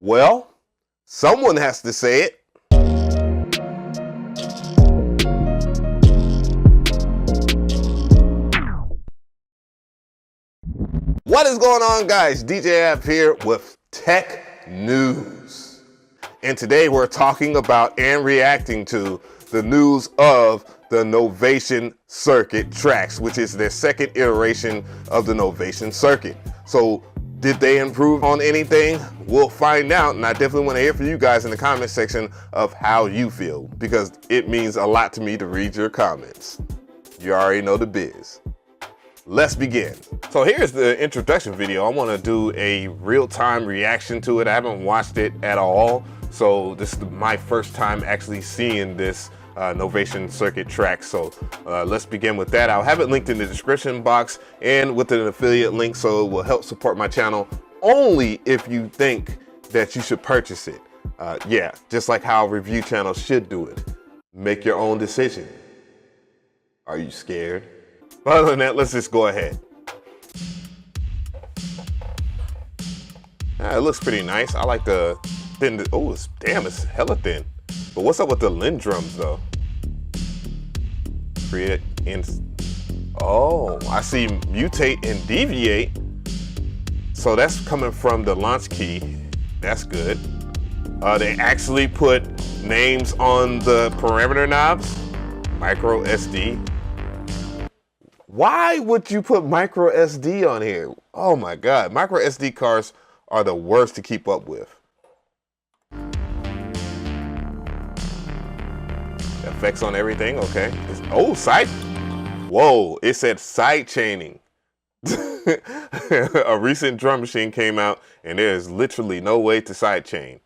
Well, someone has to say it. What is going on, guys? DJ App here with tech news. And today we're talking about and reacting to the news of the Novation circuit tracks, which is their second iteration of the Novation circuit. So did they improve on anything? We'll find out, and I definitely want to hear from you guys in the comment section of how you feel, because it means a lot to me to read your comments. You already know the biz. Let's begin. So here's the introduction video. I want to do a real-time reaction to it. I haven't watched it at all, so this is my first time actually seeing this Novation circuit track. So let's begin with that. I'll have it linked in the description box and with an affiliate link, so it will help support my channel only if you think that you should purchase it. Yeah, just like how review channels should do it. Make your own decision. Are you scared? But other than that, let's just go ahead. It looks pretty nice. I like the thin. Oh, it's hella thin. But what's up with the Lin drums though? Create in. Oh, I see mutate and deviate. So that's coming from the launch key. That's good. They actually put names on the parameter knobs. Micro SD. Why would you put micro SD on here? Oh my God, micro SD cards are the worst to keep up with. Effects on everything, okay. Oh, side. Whoa, it said side chaining. A recent drum machine came out and there is literally no way to side chain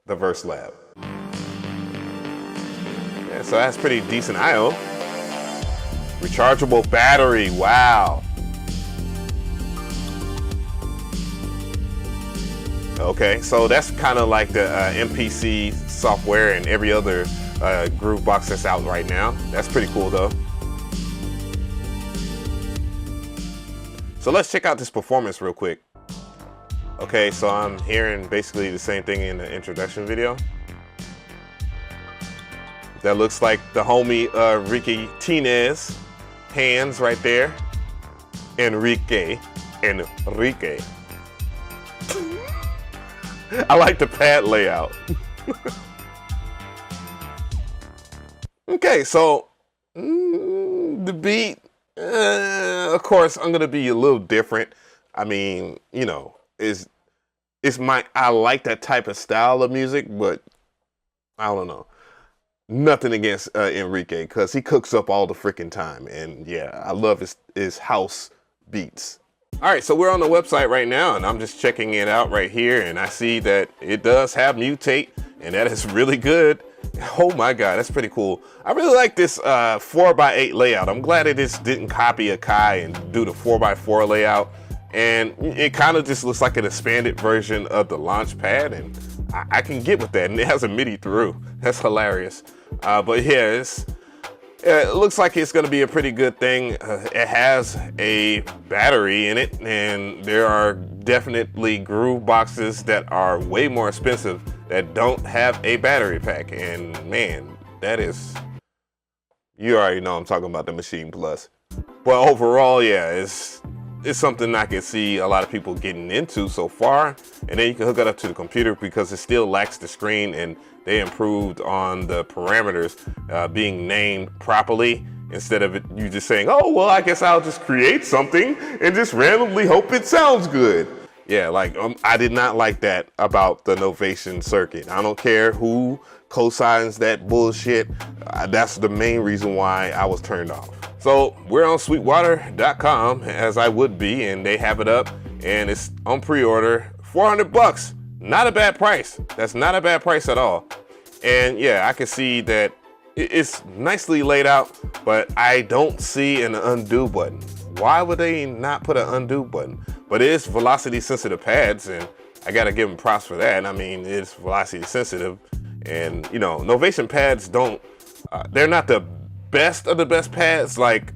the Verse Lab. Yeah, so that's pretty decent I/O. Rechargeable battery, wow. Okay, so that's kind of like the MPC software and every other groove box that's out right now. That's pretty cool though. So let's check out this performance real quick. Okay, so I'm hearing basically the same thing in the introduction video. That looks like the homie Ricky Tinez hands right there. Enrique. I like the pad layout. Okay, so the beat, of course, I'm gonna be a little different. I mean, you know, I like that type of style of music, but I don't know. Nothing against Enrique, because he cooks up all the freaking time, and yeah, I love his house beats. All right, so we're on the website right now, and I'm just checking it out right here, and I see that it does have mutate, and that is really good. Oh my God, that's pretty cool. I really like this 4x8 layout. I'm glad it just didn't copy Akai and do the 4x4 layout, and it kind of just looks like an expanded version of the launch pad, and I can get with that, and it has a MIDI through. That's hilarious. But yeah, it looks like it's gonna be a pretty good thing. It has a battery in it, and there are definitely groove boxes that are way more expensive that don't have a battery pack. And man, that is, you already know I'm talking about the Machine Plus. But overall, yeah, it's something I can see a lot of people getting into so far. And then you can hook it up to the computer because it still lacks the screen, and they improved on the parameters being named properly instead of you just saying, oh, well, I guess I'll just create something and just randomly hope it sounds good. Yeah, like I did not like that about the Novation circuit. I don't care who co-signs that bullshit. That's the main reason why I was turned off. So we're on sweetwater.com, as I would be, and they have it up, and it's on pre-order. 400 bucks, not a bad price. That's not a bad price at all. And yeah, I can see that it's nicely laid out, but I don't see an undo button. Why would they not put an undo button? But it is velocity sensitive pads, and I gotta give them props for that. I mean, it's velocity sensitive, and you know, Novation pads they're not the best of the best pads. Like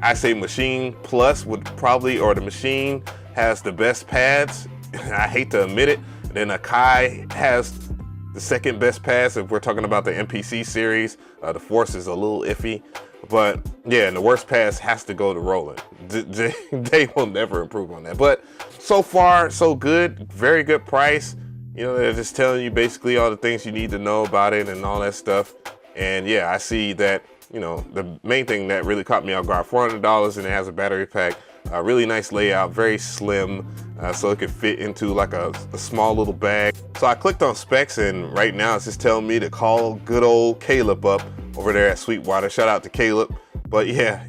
I say, Machine Plus would probably, or the Machine has the best pads. I hate to admit it. Then Akai has the second best pass if we're talking about the MPC series. The Force is a little iffy, but yeah, and the worst pass has to go to Roland. They will never improve on that. But so far, so good. Very good price. You know, they're just telling you basically all the things you need to know about it and all that stuff. And yeah, I see that, you know, the main thing that really caught me off guard, $400, and it has a battery pack. Really nice layout, very slim, so it could fit into like a small little bag. So I clicked on specs, and right now it's just telling me to call good old Caleb up over there at Sweetwater. Shout out to Caleb. But yeah,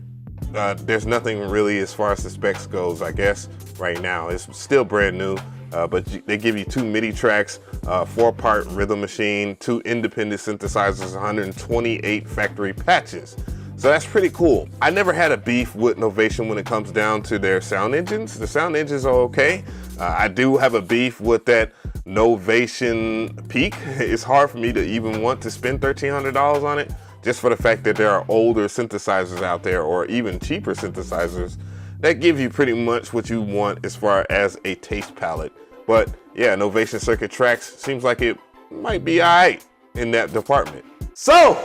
there's nothing really as far as the specs goes, I guess, right now. It's still brand new, but they give you 2 MIDI tracks, 4-part rhythm machine, 2 independent synthesizers, 128 factory patches. So that's pretty cool. I never had a beef with Novation when it comes down to their sound engines. The sound engines are okay. I do have a beef with that Novation Peak. It's hard for me to even want to spend $1,300 on it, just for the fact that there are older synthesizers out there, or even cheaper synthesizers that give you pretty much what you want as far as a taste palette. But yeah, Novation Circuit Tracks seems like it might be all right in that department. So,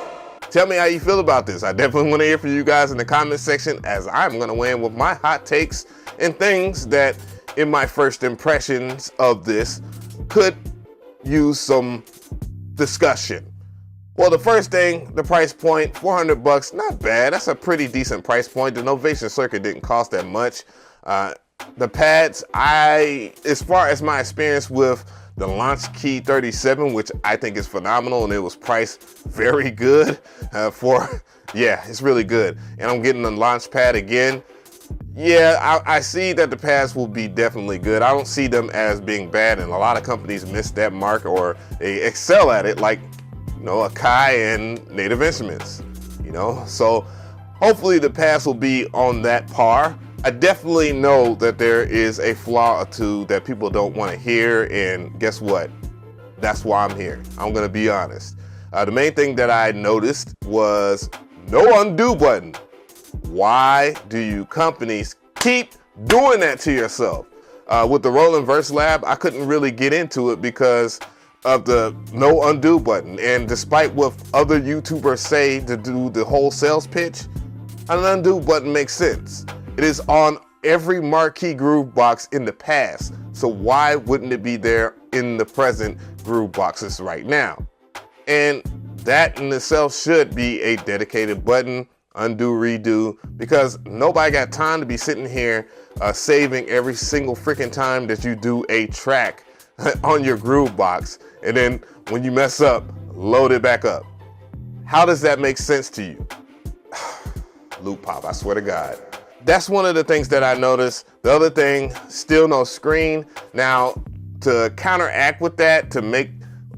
tell me how you feel about this. I definitely want to hear from you guys in the comment section, as I'm going to weigh in with my hot takes and things that, in my first impressions of this, could use some discussion. Well, the first thing, the price point, $400, not bad. That's a pretty decent price point. The Novation Circuit didn't cost that much. The pads, as far as my experience with the Launch Key 37, which I think is phenomenal, and it was priced very good yeah, it's really good. And I'm getting the launch pad again. Yeah, I see that the pads will be definitely good. I don't see them as being bad, and a lot of companies miss that mark, or they excel at it, like, you know, Akai and Native Instruments, you know? So hopefully the pads will be on that par. I definitely know that there is a flaw or two that people don't want to hear, and guess what? That's why I'm here. I'm going to be honest. The main thing that I noticed was no undo button. Why do you companies keep doing that to yourself? With the Roland Verse Lab, I couldn't really get into it because of the no undo button. And despite what other YouTubers say to do the whole sales pitch, an undo button makes sense. It is on every marquee groove box in the past, so why wouldn't it be there in the present groove boxes right now? And that in itself should be a dedicated button, undo, redo, because nobody got time to be sitting here saving every single freaking time that you do a track on your groove box, and then when you mess up, load it back up. How does that make sense to you? Loop pop, I swear to God. That's one of the things that I noticed. The other thing, still no screen. Now, to counteract with that, to make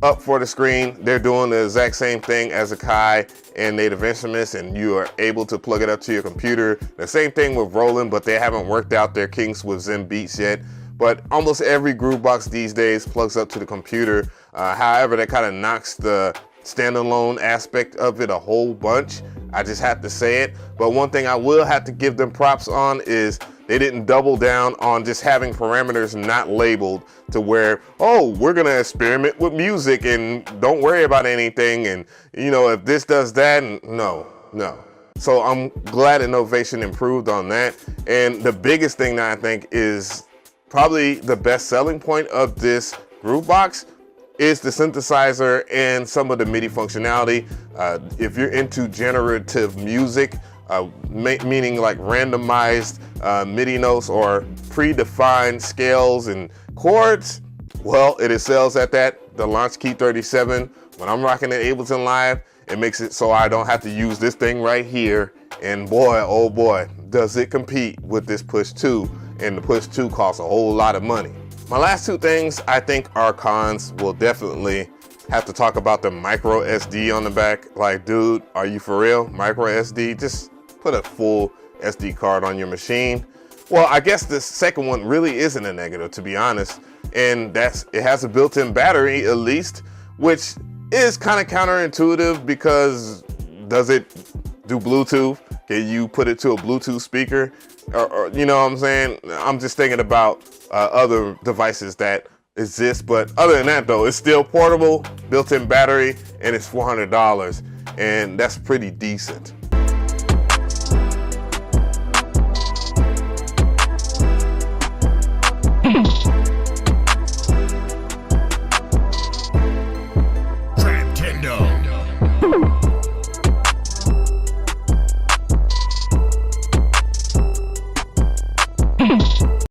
up for the screen, they're doing the exact same thing as Akai and Native Instruments, and you are able to plug it up to your computer. The same thing with Roland, but they haven't worked out their kinks with Zen Beats yet. But almost every groove box these days plugs up to the computer. However, that kind of knocks the standalone aspect of it a whole bunch. I just have to say it. But one thing I will have to give them props on is they didn't double down on just having parameters not labeled to where, oh, we're gonna experiment with music and don't worry about anything, and you know, if this does that, and no. So I'm glad Novation improved on that. And the biggest thing that I think is probably the best selling point of this groove box is the synthesizer and some of the MIDI functionality. If you're into generative music, meaning like randomized MIDI notes or predefined scales and chords, well, it excels at that. The Launch Key 37, when I'm rocking it Ableton Live, it makes it so I don't have to use this thing right here. And boy, oh boy, does it compete with this Push 2, and the Push 2 costs a whole lot of money. My last two things I think are cons. Will definitely have to talk about the micro SD on the back. Like, dude, are you for real? Micro SD? Just put a full SD card on your machine. Well, I guess the second one really isn't a negative, to be honest. And it has a built-in battery, at least, which is kind of counterintuitive, because does it do Bluetooth? Can you put it to a Bluetooth speaker? Or you know what I'm saying? I'm just thinking about other devices that exists. But other than that though, it's still portable, built-in battery, and it's $400, and that's pretty decent.